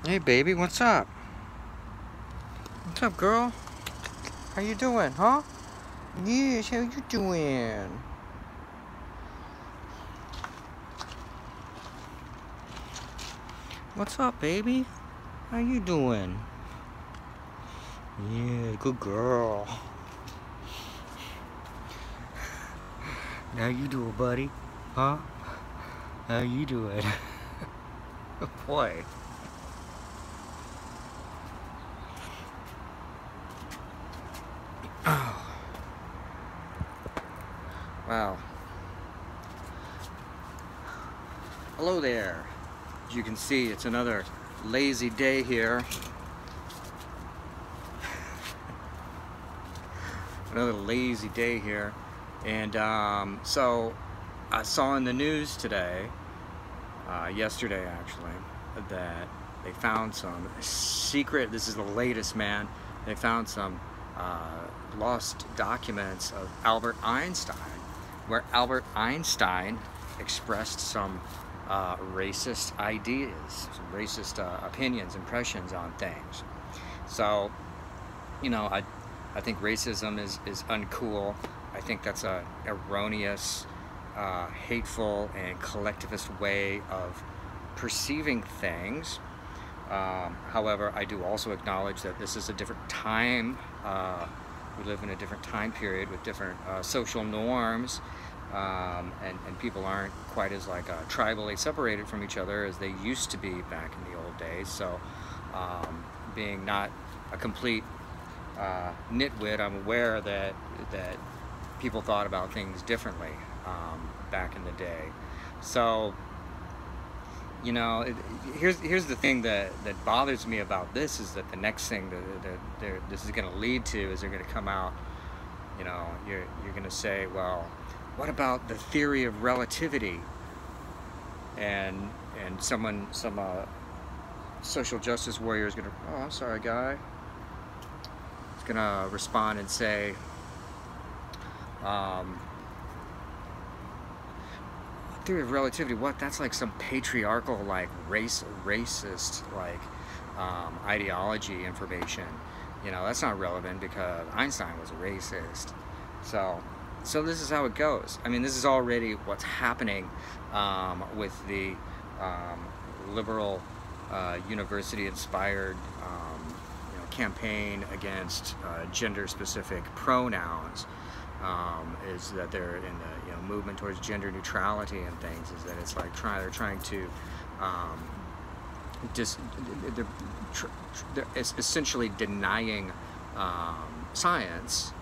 Hey baby, what's up? What's up, girl? How you doing, huh? Yes, how you doing? What's up, baby? How you doing? Yeah, good girl. How you doing, buddy? Huh? How you doing? Boy. Oh, wow. Hello there. As you can see, it's another lazy day here. Another lazy day here. And so I saw in the news today, yesterday actually, that they found some secret, this is the latest, man, they found some lost documents of Albert Einstein, where Albert Einstein expressed some racist ideas, some racist opinions, impressions on things. So, you know, I think racism is uncool. I think that's a erroneous, hateful, and collectivist way of perceiving things. However, I do also acknowledge that this is a different time. We live in a different time period with different social norms, and people aren't quite as like tribally separated from each other as they used to be back in the old days. So, being not a complete nitwit, I'm aware that people thought about things differently back in the day. So, you know, here's the thing that bothers me about this is that the next thing that this is going to lead to is they're going to come out. You know, you're going to say, well, what about the theory of relativity? And some social justice warrior is going to, oh, I'm sorry, guy. Gonna respond and say, theory of relativity, what? That's like some patriarchal, like racist, like ideology information. You know, that's not relevant because Einstein was a racist. So this is how it goes. I mean, this is already what's happening with the liberal university-inspired campaign against gender-specific pronouns, is that they're in the movement towards gender neutrality and things. Is that it's like they're trying to they're essentially denying science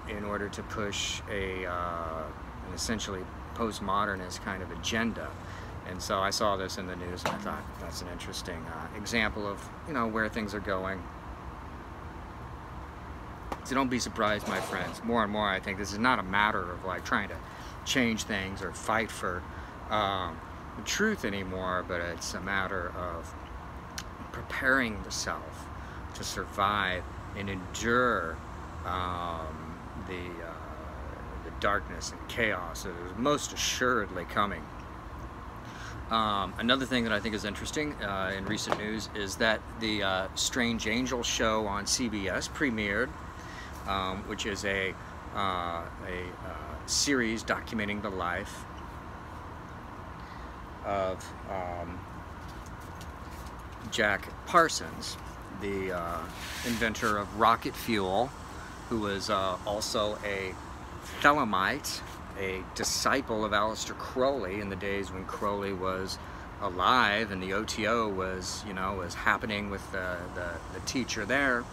in order to push an essentially postmodernist kind of agenda. And so I saw this in the news and I thought that's an interesting example of, you know, where things are going. So don't be surprised, my friends. More and more I think this is not a matter of like trying to change things or fight for the truth anymore, but it's a matter of preparing the self to survive and endure the darkness and chaos that is most assuredly coming. Another thing that I think is interesting in recent news is that the Strange Angel show on CBS premiered, which is a series documenting the life of Jack Parsons, the inventor of rocket fuel, who was also a Thelemite, a disciple of Aleister Crowley in the days when Crowley was alive and the OTO was, you know, was happening with the teacher there.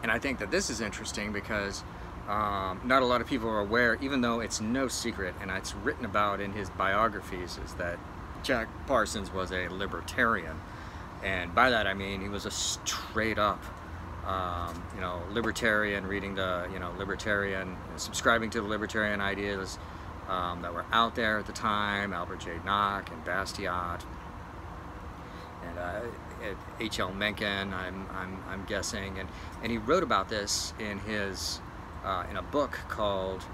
And I think that this is interesting because not a lot of people are aware, even though it's no secret and it's written about in his biographies, is that Jack Parsons was a libertarian. And by that I mean he was a straight up you know, libertarian, reading the, you know, libertarian, subscribing to the libertarian ideas that were out there at the time, Albert J. Nock and Bastiat, and H.L. Mencken, I'm guessing, and he wrote about this in his in a book called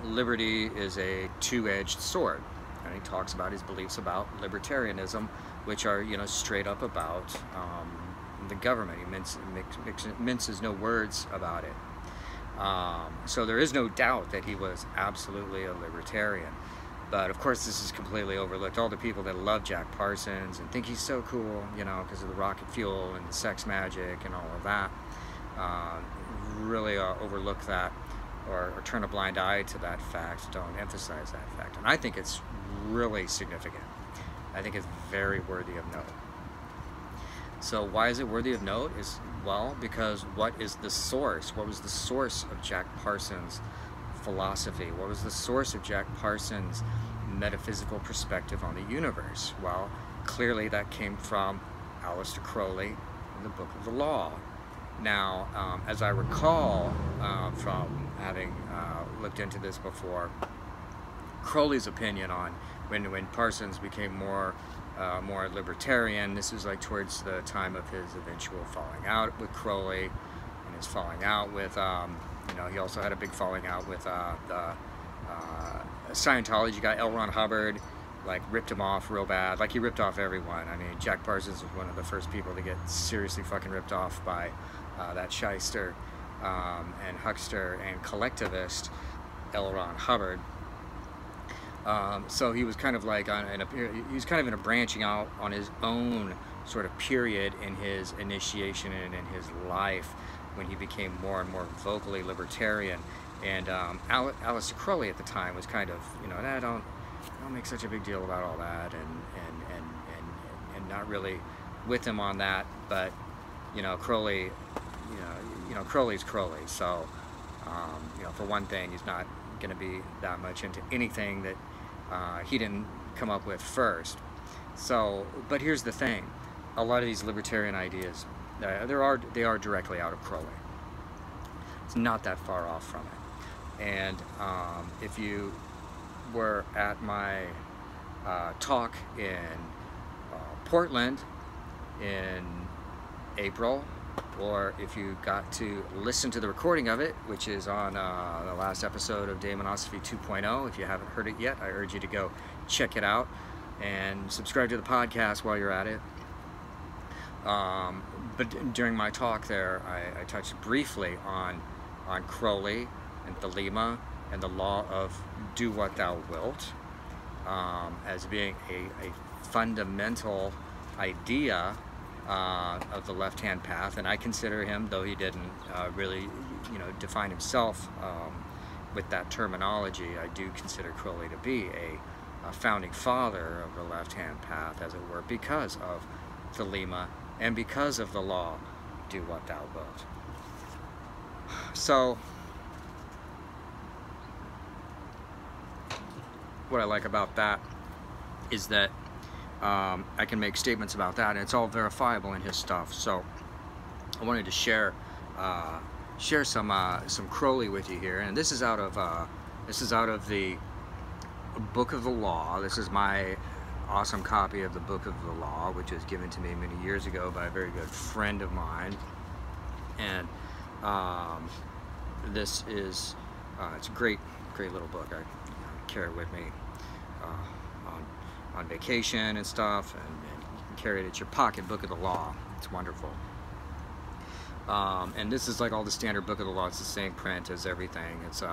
Liberty is a Two-Edged Sword. and he talks about his beliefs about libertarianism, which are, you know, straight up about the government. He minces no words about it. So there is no doubt that he was absolutely a libertarian. But of course this is completely overlooked. All the people that love Jack Parsons and think he's so cool, you know, because of the rocket fuel and the sex magic and all of that, really overlook that, or turn a blind eye to that fact, don't emphasize that fact. And I think it's really significant. I think it's very worthy of note. So why is it worthy of note? Well, because what is the source? What was the source of Jack Parsons' philosophy? What was the source of Jack Parsons' metaphysical perspective on the universe? Well, clearly that came from Aleister Crowley in the Book of the Law. Now, as I recall from having looked into this before, Crowley's opinion on when Parsons became more libertarian, this was like towards the time of his eventual falling out with Crowley, and his falling out with, you know, he also had a big falling out with the Scientology guy, L. Ron Hubbard, like ripped him off real bad. Like he ripped off everyone. I mean, Jack Parsons was one of the first people to get seriously fucking ripped off by that shyster and huckster and collectivist L. Ron Hubbard. So he was kind of like he was kind of in a branching out on his own sort of period in his initiation and in his life when he became more and more vocally libertarian. And Aleister Crowley at the time was kind of, you know, don't make such a big deal about all that, and not really with him on that. But you know, Crowley, you know, Crowley's Crowley. So you know, for one thing, he's not going to be that much into anything that he didn't come up with first. So, but here's the thing: a lot of these libertarian ideas, they are directly out of Crowley. It's not that far off from it. And if you were at my talk in Portland in April, or if you got to listen to the recording of it, which is on the last episode of Demonosophy 2.0, if you haven't heard it yet, I urge you to go check it out and subscribe to the podcast while you're at it. But during my talk there, I touched briefly on Crowley and Thelema and the law of do what thou wilt as being a fundamental idea of the left-hand path. And I consider him, though he didn't really, you know, define himself with that terminology, I do consider Crowley to be a founding father of the left-hand path, as it were, because of Thelema and because of the law, do what thou wilt. So, what I like about that is that I can make statements about that, and it's all verifiable in his stuff. So I wanted to share some Crowley with you here, and this is out of the Book of the Law. This is my awesome copy of the Book of the Law, which was given to me many years ago by a very good friend of mine, and this is it's a great little book. I carry it with me on vacation and stuff, and you can carry it at your pocket. Book of the Law. It's wonderful. And this is like all the standard Book of the Law. It's the same print as everything. It's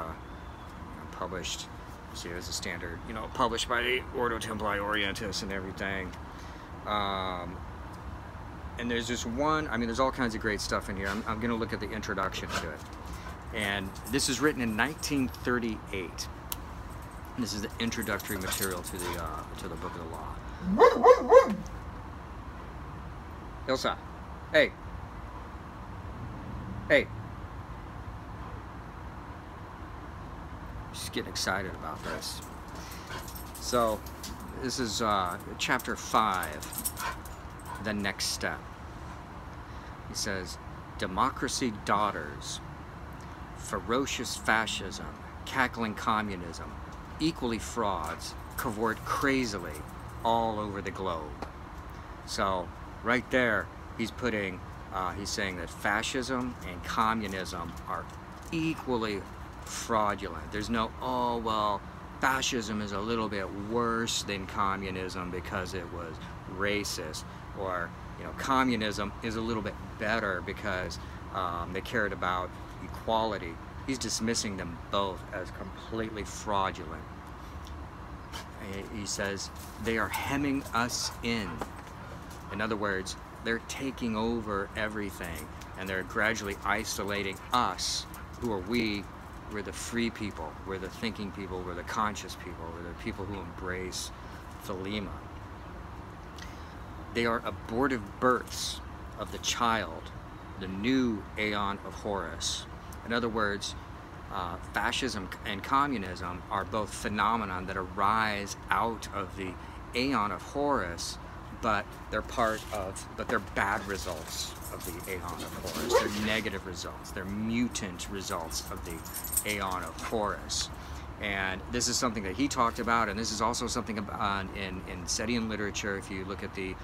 published. See, it's a standard, you know, published by the Ordo Templi Orientis and everything. And there's just one. I mean, there's all kinds of great stuff in here. I'm going to look at the introduction to it. And this is written in 1938. This is the introductory material to the Book of the Law. Ilsa, hey. Hey. Just getting excited about this. So, this is chapter 5, the next step. He says, democracy daughters, ferocious fascism, cackling communism, equally frauds, cavort crazily all over the globe. So, right there, he's putting, he's saying that fascism and communism are equally fraudulent. There's no, oh, well, fascism is a little bit worse than communism because it was racist, or communism is a little bit better because they cared about equality. He's dismissing them both as completely fraudulent. He says they are hemming us in. In other words, they're taking over everything, and they're gradually isolating us. Who are we? We're the free people, we're the thinking people, we're the conscious people, we're the people who embrace Thelema. They are abortive births of the child, the new Aeon of Horus. In other words, fascism and communism are both phenomena that arise out of the Aeon of Horus, but they're bad results of the Aeon of Horus. They're negative results. They're mutant results of the Aeon of Horus. And this is something that he talked about, and this is also something about in Setian literature. If you look at the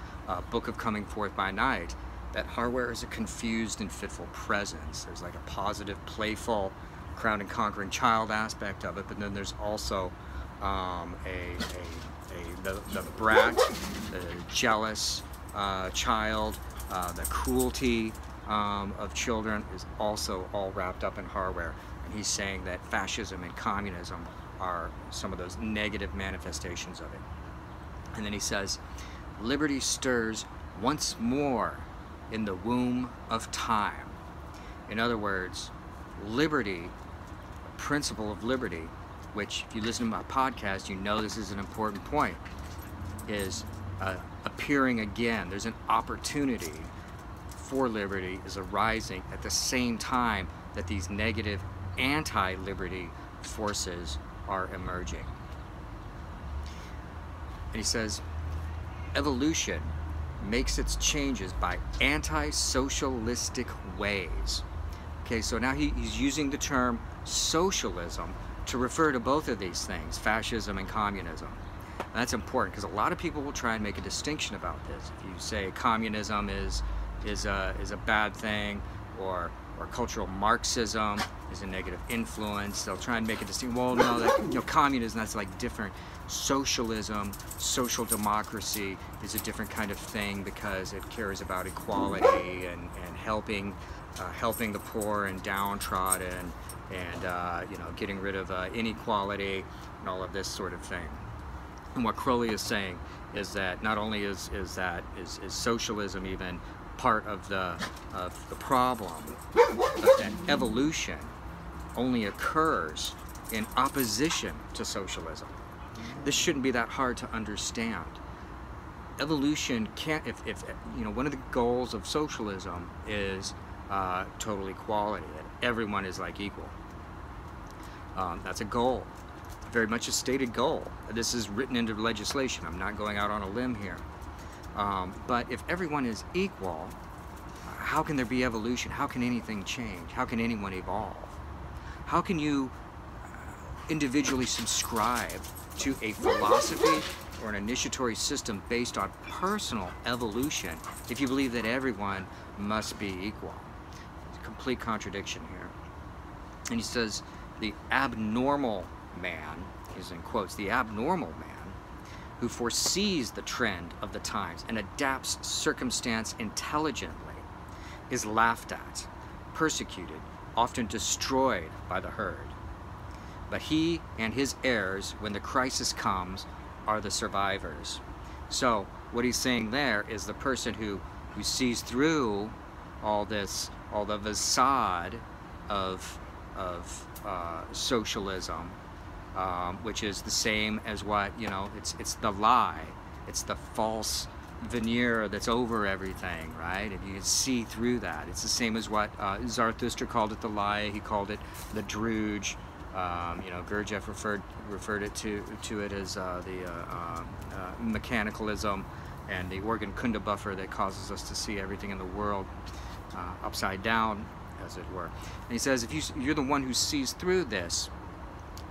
Book of Coming Forth by Night, that hardware is a confused and fitful presence. There's like a positive, playful, crowned and conquering child aspect of it, but then there's also the brat, the jealous child, the cruelty of children is also all wrapped up in hardware. And he's saying that fascism and communism are some of those negative manifestations of it. And then he says, liberty stirs once more in the womb of time. In other words, liberty, principle of liberty, which if you listen to my podcast, you know this is an important point, is appearing again. There's an opportunity for liberty is arising at the same time that these negative anti-liberty forces are emerging. And he says, evolution makes its changes by anti-socialistic ways. Okay, so now he's using the term socialism to refer to both of these things, fascism and communism. And that's important because a lot of people will try and make a distinction about this. If you say communism is a bad thing, or cultural Marxism is a negative influence, they'll try and make a distinction. Well, no, that, communism, that's like different. Socialism, social democracy is a different kind of thing because it cares about equality and helping the poor and downtrodden, and getting rid of inequality and all of this sort of thing. And what Crowley is saying is that not only is socialism even part of the problem, but that evolution only occurs in opposition to socialism. This shouldn't be that hard to understand. Evolution can't, if one of the goals of socialism is total equality, that everyone is like equal. That's a goal, very much a stated goal. This is written into legislation. I'm not going out on a limb here. But if everyone is equal, how can there be evolution? How can anything change? How can anyone evolve? How can you individually subscribe to a philosophy or an initiatory system based on personal evolution if you believe that everyone must be equal? It's a complete contradiction here. And he says, the abnormal man, is in quotes, the abnormal man who foresees the trend of the times and adapts circumstance intelligently is laughed at, persecuted, often destroyed by the herd. But he and his heirs, when the crisis comes, are the survivors. So what he's saying there is the person who sees through all the facade of socialism, which is the same as what, it's the lie, it's the false veneer that's over everything, right? If you can see through that, it's the same as what Zarathustra called it, the lie. He called it the drudge. Gurdjieff referred it to it as the mechanicalism and the organ kunda buffer that causes us to see everything in the world upside down, as it were. And he says, if you're the one who sees through this,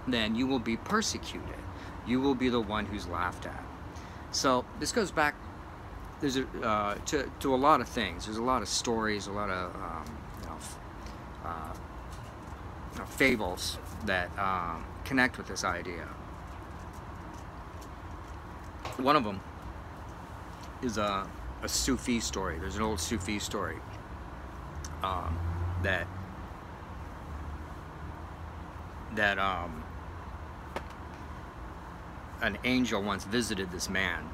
then you will be persecuted. You will be the one who's laughed at. So this goes back to a lot of things. There's a lot of stories, a lot of fables that connect with this idea. One of them is a Sufi story. There's an old Sufi story that an angel once visited this man,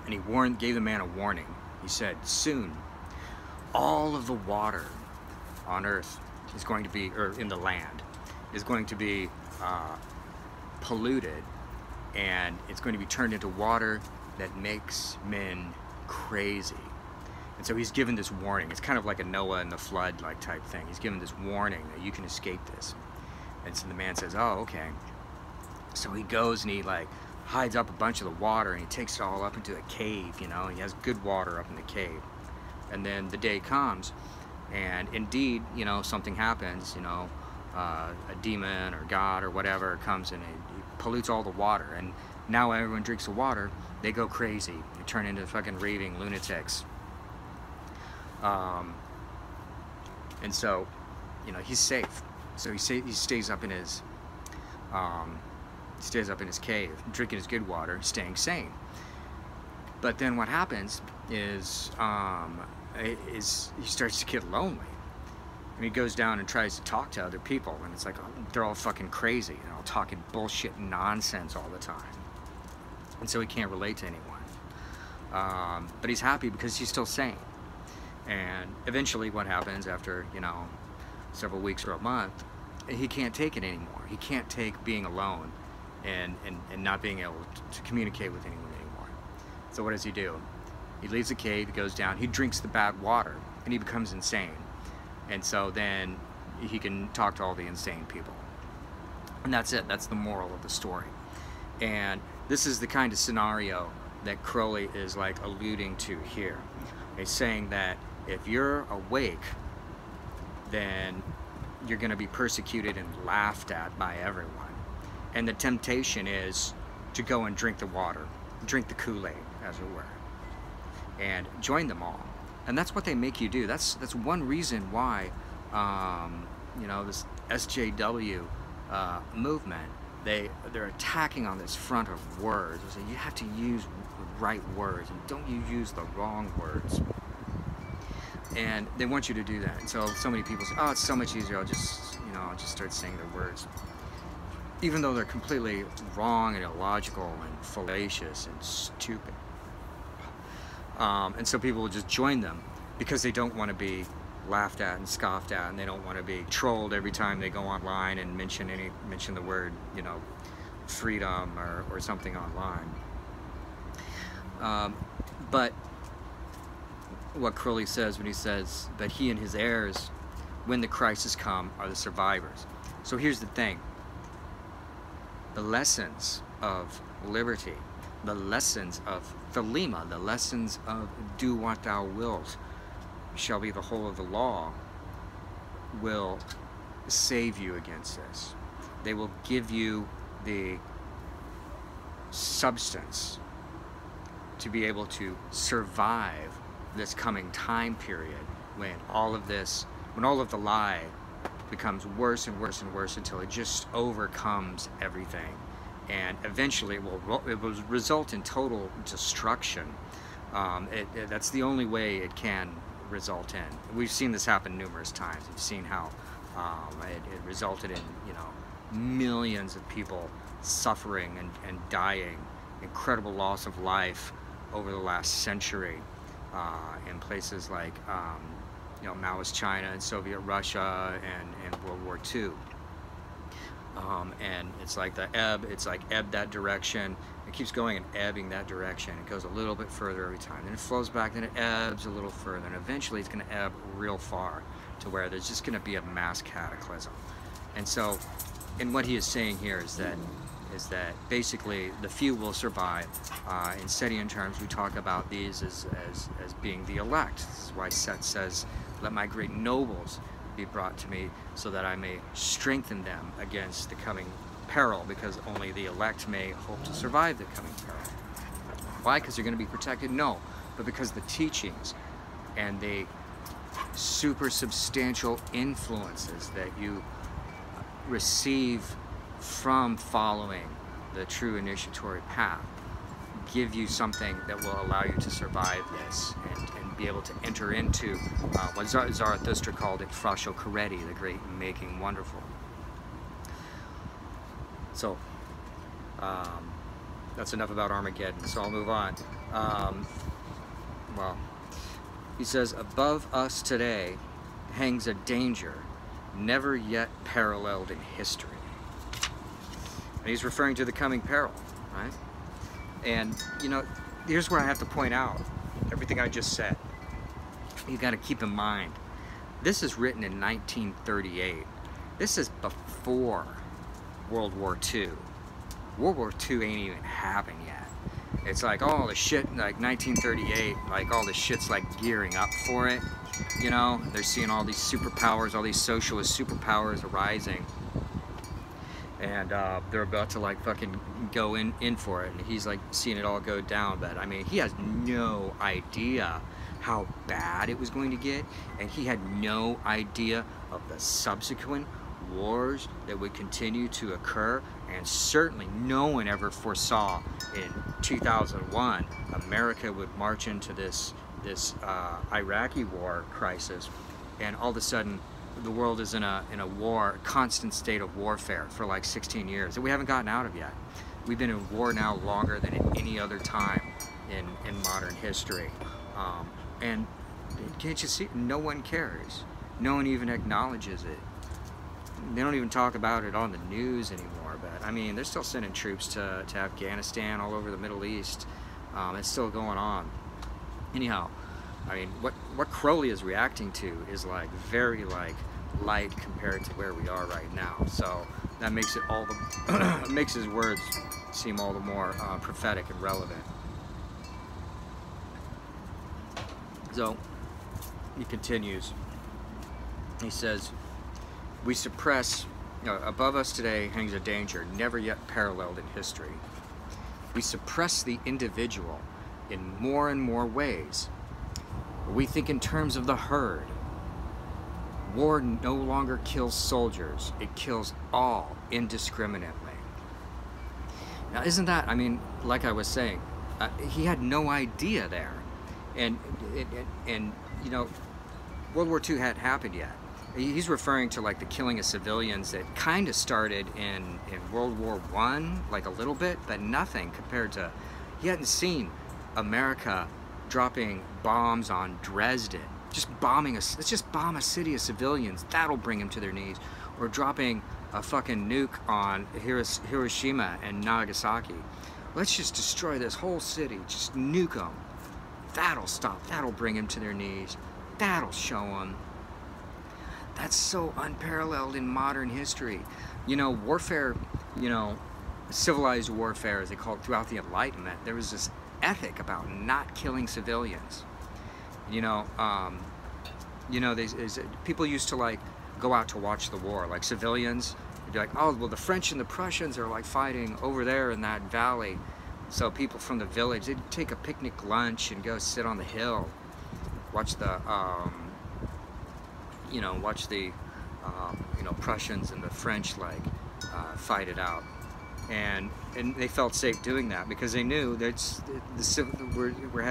and he gave the man a warning. He said, soon all of the water on earth is going to be, or in the land, is going to be polluted, and it's going to be turned into water that makes men crazy. And so he's given this warning. It's kind of like a Noah and the flood like type thing. He's given this warning that you can escape this. And so the man says, oh, okay. So he goes and he like hides up a bunch of the water, and he takes it all up into a cave, you know, and he has good water up in the cave. And then the day comes, and indeed, you know, something happens, you know, a demon or God or whatever comes and he pollutes all the water, and now everyone drinks the water, they go crazy, they turn into fucking raving lunatics. And so, you know, he's safe. So he stays up in his cave, drinking his good water, staying sane. But then what happens is he starts to get lonely. And he goes down and tries to talk to other people, and it's like, oh, they're all fucking crazy, and all talking bullshit and nonsense all the time. And so he can't relate to anyone. But he's happy because he's still sane. And eventually what happens after, you know, several weeks or a month, he can't take it anymore. He can't take being alone and not being able to communicate with anyone anymore. So what does he do? He leaves the cave, he goes down, he drinks the bad water, and he becomes insane. And so then he can talk to all the insane people. And that's it. That's the moral of the story. And this is the kind of scenario that Crowley is like alluding to here. He's saying that if you're awake, then you're going to be persecuted and laughed at by everyone. And the temptation is to go and drink the water, drink the Kool-Aid, as it were, and join them all. And that's what they make you do. That's one reason why, you know, this SJW movement, they're attacking on this front of words. They say you have to use the right words, and don't you use the wrong words. And they want you to do that. And so many people say, oh, it's so much easier. I'll just start saying their words, even though they're completely wrong and illogical and fallacious and stupid. And so people will just join them because they don't want to be laughed at and scoffed at, and they don't want to be trolled every time they go online and mention the word, you know, freedom or something online. But what Crowley says when he says that he and his heirs, when the crisis come, are the survivors. So here's the thing. The lessons of liberty, the lessons of thelema, the lessons of do what thou wilt, shall be the whole of the law, will save you against this. They will give you the substance to be able to survive this coming time period when all of the lie becomes worse and worse and worse until it just overcomes everything. And eventually it will result in total destruction. That's the only way it can result in. We've seen this happen numerous times. We've seen how it resulted in, you know, millions of people suffering and dying, incredible loss of life over the last century in places like you know, Maoist China and Soviet Russia and World War II. And it's like ebb that direction. It keeps going and ebbing that direction. It goes a little bit further every time. Then it flows back, then it ebbs a little further, and eventually it's going to ebb real far to where there's just going to be a mass cataclysm. And so, and what he is saying here is that basically the few will survive. In Setian terms, we talk about these as being the elect. This is why Set says, "Let my great nobles be brought to me, so that I may strengthen them against the coming peril, because only the elect may hope to survive the coming peril." Why? Because they're going to be protected? No, but because the teachings and the super substantial influences that you receive from following the true initiatory path, give you something that will allow you to survive this and be able to enter into what Zarathustra called it, frasho kareti, the great making wonderful. So, that's enough about Armageddon, so I'll move on. Well, he says, above us today hangs a danger never yet paralleled in history. And he's referring to the coming peril, right? And, you know, here's where I have to point out everything I just said. You got to keep in mind, this is written in 1938. This is before World War II. World War II ain't even happened yet. It's like all the shit, like 1938, like all the shit's like gearing up for it. You know, they're seeing all these superpowers, all these socialist superpowers arising. And they're about to like fucking go in for it. And he's like seeing it all go down. But I mean, he has no idea how bad it was going to get. And he had no idea of the subsequent wars that would continue to occur. And certainly no one ever foresaw in 2001 America would march into this Iraqi war crisis, and all of a sudden the world is in a constant state of warfare for like 16 years that we haven't gotten out of yet. We've been in war now longer than at any other time in modern history. And can't you see? No one cares. No one even acknowledges it. They don't even talk about it on the news anymore. But I mean, they're still sending troops to Afghanistan, all over the Middle East. It's still going on. Anyhow, I mean, what Crowley is reacting to is like very like light compared to where we are right now. So that makes it all the makes his words seem all the more prophetic and relevant. So he continues. He says, we suppress, above us today hangs a danger never yet paralleled in history. We suppress the individual in more and more ways. We think in terms of the herd. War no longer kills soldiers, it kills all indiscriminately. Now isn't that, I mean, like I was saying, he had no idea there. And you know, World War II hadn't happened yet. He's referring to like the killing of civilians that kind of started in World War I, like a little bit, but nothing compared to, he hadn't seen America dropping bombs on Dresden, just bombing let's just bomb a city of civilians, that'll bring them to their knees, or dropping a fucking nuke on Hiroshima and Nagasaki. Let's just destroy this whole city, just nuke them. That'll stop, that'll bring them to their knees, that'll show them. That's so unparalleled in modern history. You know, warfare, you know, civilized warfare, as they call it, throughout the Enlightenment, there was this ethic about not killing civilians. You know, people used to like go out to watch the war, like civilians. They'd be like, oh, well, the French and the Prussians are like fighting over there in that valley. So people from the village, they'd take a picnic lunch and go sit on the hill, watch the, Prussians and the French like fight it out, and they felt safe doing that because they knew that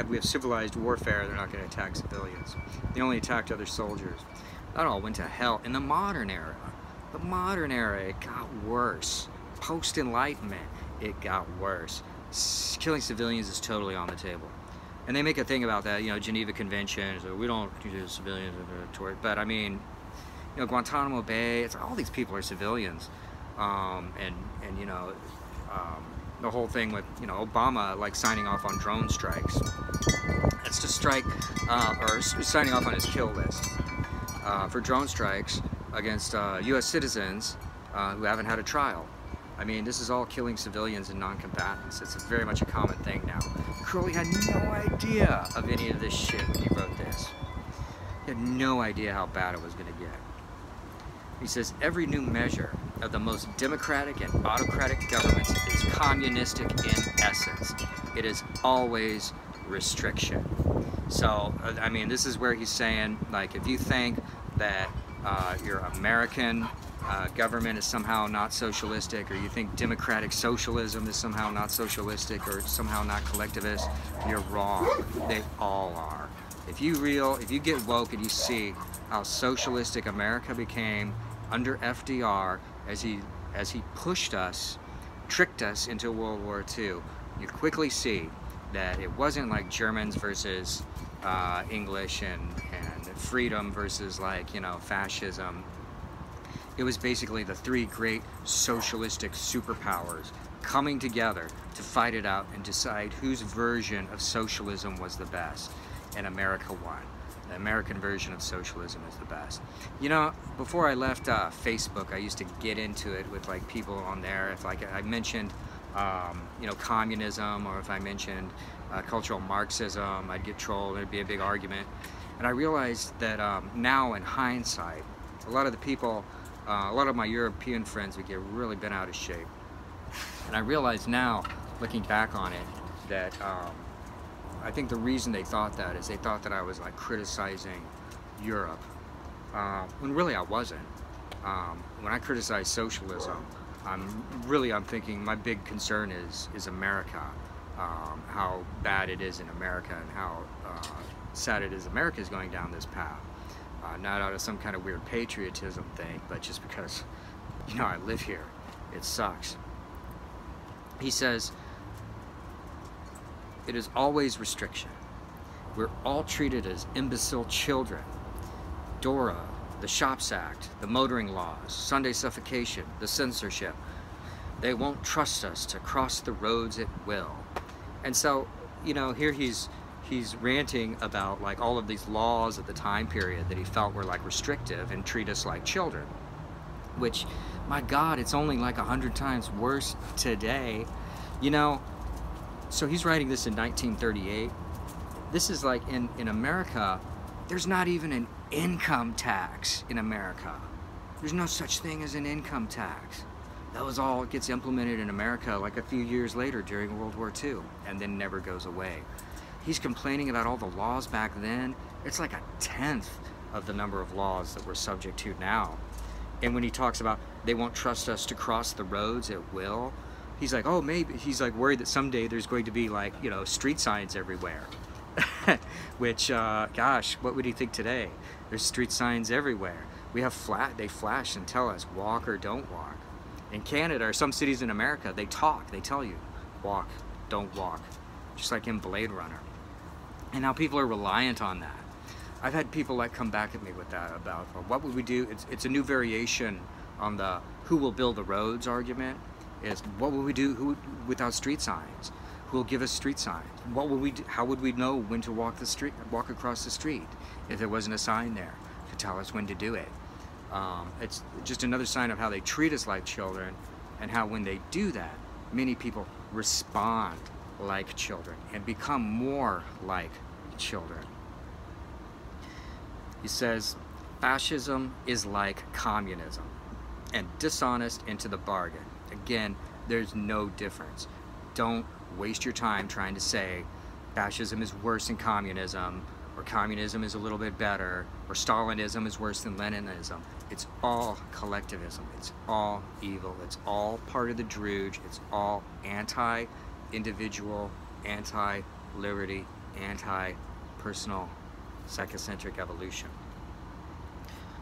we have civilized warfare. They're not going to attack civilians. They only attacked other soldiers. That all went to hell in the modern era. The modern era, it got worse. Post-Enlightenment, it got worse. Killing civilians is totally on the table. And they make a thing about that, you know, Geneva Convention, so we don't do civilians, but I mean, you know, Guantanamo Bay, it's all these people are civilians. And you know, the whole thing with, you know, Obama like signing off on drone strikes. That's to strike, or signing off on his kill list for drone strikes against U.S. citizens who haven't had a trial. I mean, this is all killing civilians and non-combatants. It's very much a common thing now. Crowley had no idea of any of this shit when he wrote this. He had no idea how bad it was going to get. He says, every new measure of the most democratic and autocratic governments is communistic in essence. It is always restriction. So, I mean, this is where he's saying, like, if you think that your American government is somehow not socialistic, or you think democratic socialism is somehow not socialistic or somehow not collectivist, you're wrong. They all are. If you get woke and you see how socialistic America became under FDR as he pushed us, tricked us into World War II, you quickly see that it wasn't like Germans versus English and freedom versus, like, you know, fascism. It was basically the three great socialistic superpowers coming together to fight it out and decide whose version of socialism was the best. And America won. The American version of socialism is the best. You know, before I left Facebook, I used to get into it with like people on there. If like I mentioned, you know, communism, or if I mentioned cultural Marxism, I'd get trolled. There'd be a big argument. And I realized that now, in hindsight, a lot of the people, a lot of my European friends would get really bent out of shape. And I realize now, looking back on it, that I think the reason they thought that is they thought that I was like criticizing Europe, when really I wasn't. When I criticize socialism, I'm thinking my big concern is America, how bad it is in America, and how sad it is America is going down this path. Not out of some kind of weird patriotism thing, but just because, you know, I live here. It sucks. He says, it is always restriction. We're all treated as imbecile children. DORA, the Shops Act, the motoring laws, Sunday suffocation, the censorship. They won't trust us to cross the roads at will. And so, you know, here he's ranting about like all of these laws at the time period that he felt were like restrictive and treat us like children. Which, my God, it's only like 100 times worse today. You know, so he's writing this in 1938. This is like in America, there's not even an income tax in America. There's no such thing as an income tax. That was all gets implemented in America like a few years later during World War II, and then never goes away. He's complaining about all the laws back then. It's like 1/10 of the number of laws that we're subject to now. And when he talks about they won't trust us to cross the roads at will, he's like, oh, maybe, he's like worried that someday there's going to be like, you know, street signs everywhere. Which, gosh, what would he think today? There's street signs everywhere. We have they flash and tell us walk or don't walk. In Canada, or some cities in America, they tell you, walk, don't walk. Just like in Blade Runner. And now people are reliant on that. I've had people like come back at me with that about, well, what would we do? It's a new variation on the who will build the roads argument. Is what would we do without street signs? Who will give us street signs? What would we do? How would we know when to walk across the street if there wasn't a sign there to tell us when to do it? It's just another sign of how they treat us like children, and how when they do that, many people respond like children and become more like children. He says, fascism is like communism, and dishonest into the bargain. Again, there's no difference. Don't waste your time trying to say fascism is worse than communism, or communism is a little bit better, or Stalinism is worse than Leninism. It's all collectivism. It's all evil. It's all part of the drooge. It's all anti-individual, anti-liberty, anti-personal, psychocentric evolution.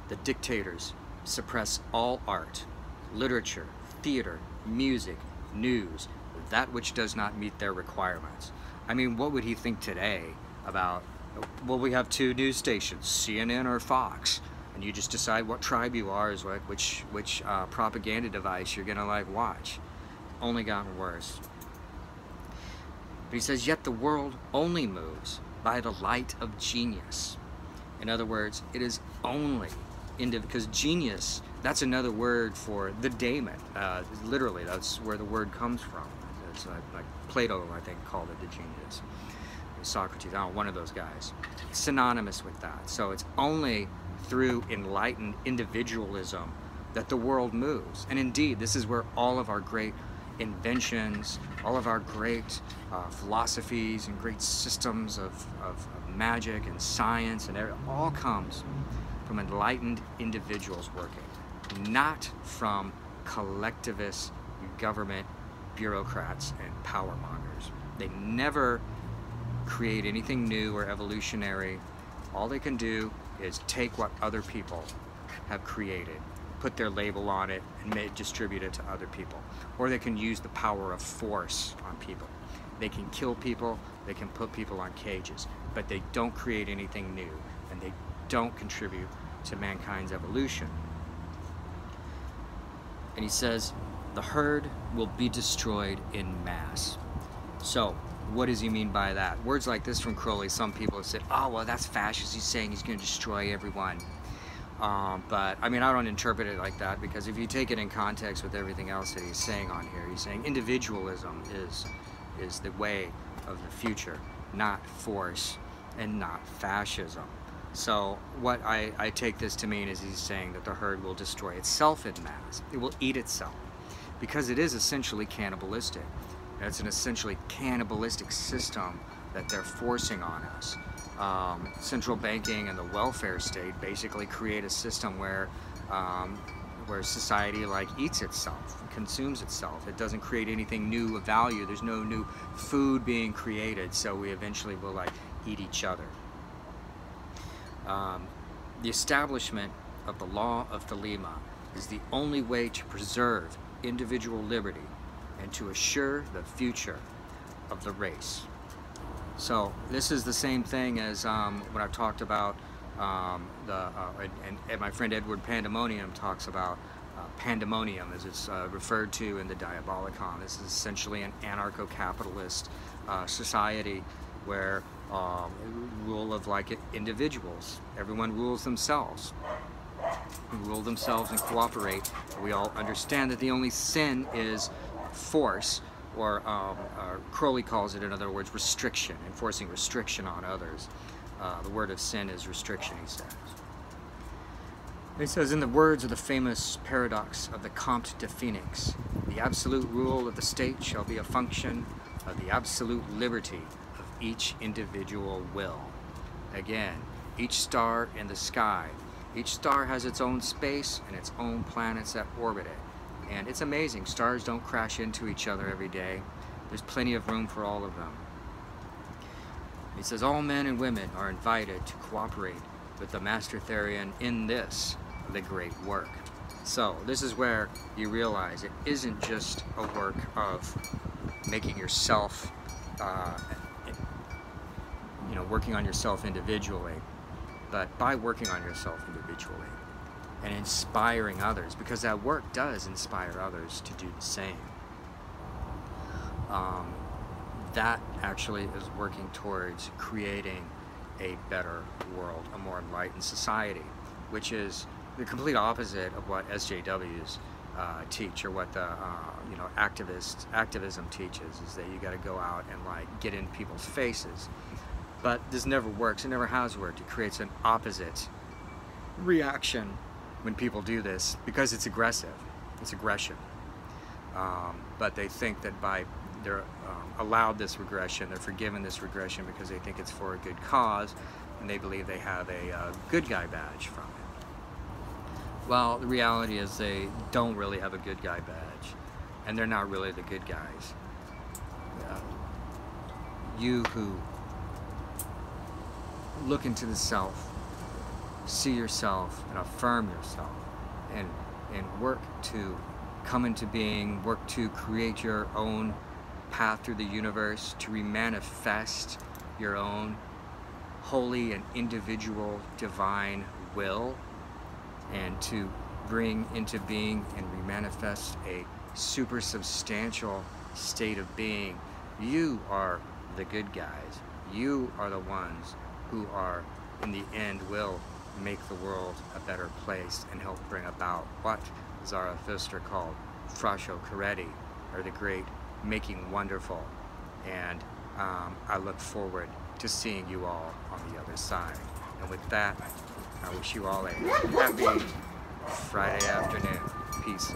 The dictators suppress all art, literature, theater, music, news, that which does not meet their requirements. I mean, what would he think today about, well, we have 2 news stations, CNN or Fox, and you just decide what tribe you are, is like which propaganda device you're gonna like watch. Only gotten worse. But he says, yet the world only moves by the light of genius. In other words, it is only because genius, that's another word for the daemon. Literally, that's where the word comes from. It's like Plato, I think, called it the genius. Socrates, I don't know, one of those guys. It's synonymous with that. So it's only through enlightened individualism that the world moves. And indeed, this is where all of our great inventions, all of our great philosophies and great systems of magic and science, and all comes from enlightened individuals working. not from collectivist government bureaucrats and power mongers. They never create anything new or evolutionary. All they can do is take what other people have created, put their label on it, and distribute it to other people. Or they can use the power of force on people. They can kill people, they can put people on cages, but they don't create anything new, and they don't contribute to mankind's evolution. And he says, the herd will be destroyed in mass. So, what does he mean by that? Words like this from Crowley, some people have said, oh, well, that's fascist. He's saying he's going to destroy everyone. But, I mean, I don't interpret it like that, because if you take it in context with everything else that he's saying on here, he's saying individualism is the way of the future, not force and not fascism. So what I take this to mean is he's saying that the herd will destroy itself in mass. It will eat itself, because it is essentially cannibalistic. It's an essentially cannibalistic system that they're forcing on us. Central banking and the welfare state basically create a system where society like eats itself, consumes itself. It doesn't create anything new of value. There's no new food being created, so we eventually will like eat each other. The establishment of the law of Thelema is the only way to preserve individual liberty and to assure the future of the race. So this is the same thing as when I've talked about and my friend Edward Pandemonium talks about pandemonium, as it's referred to in the Diabolicon. This is essentially an anarcho-capitalist society where rule of like individuals. Everyone rules themselves. We rule themselves and cooperate. We all understand that the only sin is force, or Crowley calls it, in other words, restriction, enforcing restriction on others. The word of sin is restriction, he says. He says, in the words of the famous paradox of the Comte de Phoenix, the absolute rule of the state shall be a function of the absolute liberty of each individual will. Again, each star in the sky, each star has its own space and its own planets that orbit it. And it's amazing, stars don't crash into each other every day. There's plenty of room for all of them. He says, all men and women are invited to cooperate with the Master Therian in this, the great work. So this is where you realize it isn't just a work of making yourself, working on yourself individually, but by working on yourself individually and inspiring others, because that work does inspire others to do the same. That actually is working towards creating a better world, a more enlightened society, which is the complete opposite of what SJWs teach, or what the activism teaches, is that you got to go out and like get in people's faces. But this never works. It never has worked. It creates an opposite reaction when people do this, because it's aggressive. It's aggression. But they think that by they're allowed this regression, they're forgiven this regression because they think it's for a good cause, and they believe they have a good guy badge from it. Well, the reality is they don't really have a good guy badge, and they're not really the good guys. You who look into the self, see yourself, and affirm yourself, and work to come into being, work to create your own path through the universe, to remanifest your own holy and individual divine will, and to bring into being and remanifest a super substantial state of being. You are the good guys. You are the ones who are, in the end, will make the world a better place and help bring about what Zarathustra called Frascio Coretti, or the great making wonderful. And I look forward to seeing you all on the other side. And with that, I wish you all a happy Friday afternoon. Peace.